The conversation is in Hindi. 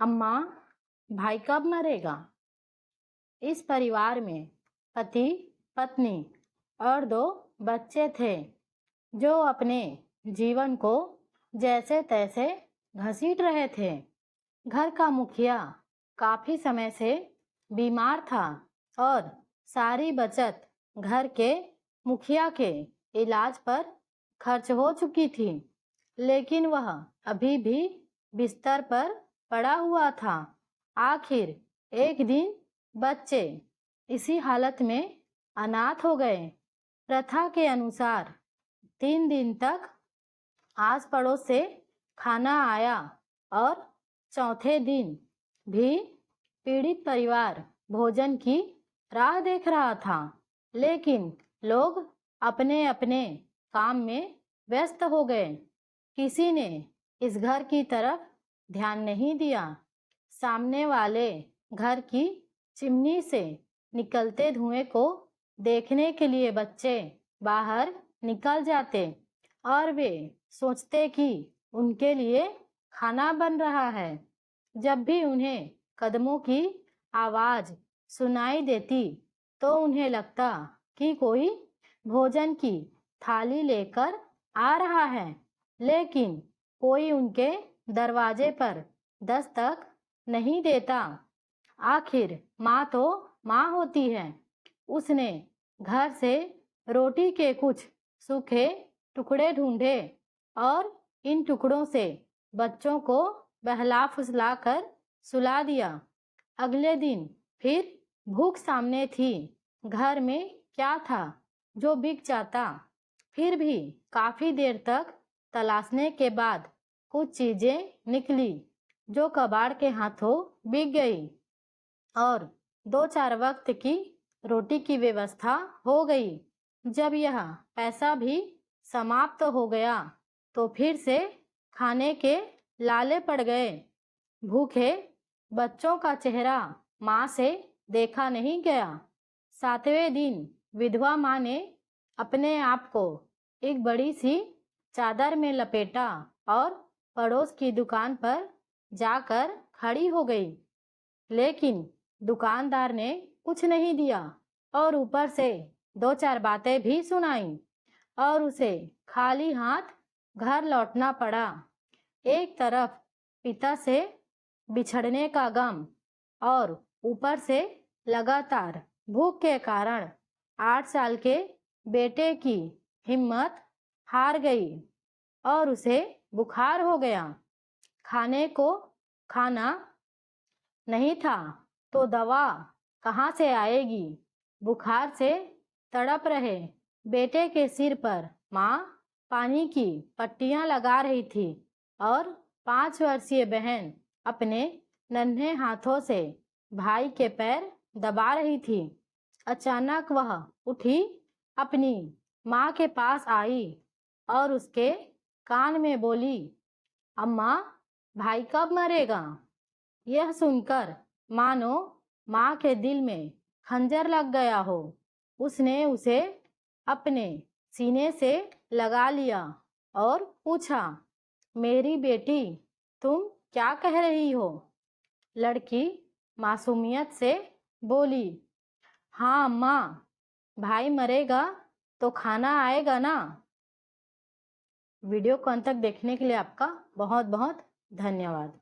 अम्मा, भाई कब मरेगा? इस परिवार में पति, पत्नी और 2 बच्चे थे जो अपने जीवन को जैसे तैसे घसीट रहे थे। घर का मुखिया काफी समय से बीमार था और सारी बचत घर के मुखिया के इलाज पर खर्च हो चुकी थी, लेकिन वह अभी भी बिस्तर पर पड़ा हुआ था। आखिर एक दिन बच्चे इसी हालत में अनाथ हो गए। प्रथा के अनुसार 3 दिन तक आस पड़ोस से खाना आया और चौथे दिन भी पीड़ित परिवार भोजन की राह देख रहा था, लेकिन लोग अपने अपने काम में व्यस्त हो गए। किसी ने इस घर की तरफ ध्यान नहीं दिया। सामने वाले घर की चिमनी से निकलते धुएं को देखने के लिए बच्चे बाहर निकल जाते और वे सोचते कि उनके लिए खाना बन रहा है। जब भी उन्हें कदमों की आवाज सुनाई देती तो उन्हें लगता कि कोई भोजन की थाली लेकर आ रहा है, लेकिन कोई उनके दरवाजे पर दस्तक नहीं देता। आखिर माँ तो माँ होती है। उसने घर से रोटी के कुछ सूखे टुकड़े ढूंढे और इन टुकड़ों से बच्चों को बहला फुसला कर सुला दिया। अगले दिन फिर भूख सामने थी। घर में क्या था जो बिक जाता? फिर भी काफी देर तक तलाशने के बाद कुछ चीजें निकली जो कबाड़ के हाथों बिक गई और 2-4 वक्त की रोटी की व्यवस्था हो गई। जब यह पैसा भी समाप्त हो गया तो फिर से खाने के लाले पड़ गए। भूखे बच्चों का चेहरा माँ से देखा नहीं गया। 7वें दिन विधवा माँ ने अपने आप को एक बड़ी सी चादर में लपेटा और पड़ोस की दुकान पर जाकर खड़ी हो गई, लेकिन दुकानदार ने कुछ नहीं दिया और ऊपर से 2-4 बातें भी सुनाई और उसे खाली हाथ घर लौटना पड़ा। एक तरफ पिता से बिछड़ने का गम और ऊपर से लगातार भूख के कारण 8 साल के बेटे की हिम्मत हार गई और उसे बुखार हो गया। खाने को खाना नहीं था तो दवा कहाँ से आएगी? बुखार से तड़प रहे बेटे के सिर पर माँ पानी की पट्टियाँ लगा रही थी और 5 वर्षीय बहन अपने नन्हे हाथों से भाई के पैर दबा रही थी। अचानक वह उठी, अपनी माँ के पास आई और उसके कान में बोली, अम्मा, भाई कब मरेगा? यह सुनकर मानो माँ के दिल में खंजर लग गया हो। उसने उसे अपने सीने से लगा लिया और पूछा, मेरी बेटी, तुम क्या कह रही हो? लड़की मासूमियत से बोली, हाँ अम्मा, भाई मरेगा तो खाना आएगा ना। वीडियो को अंत तक देखने के लिए आपका बहुत बहुत धन्यवाद।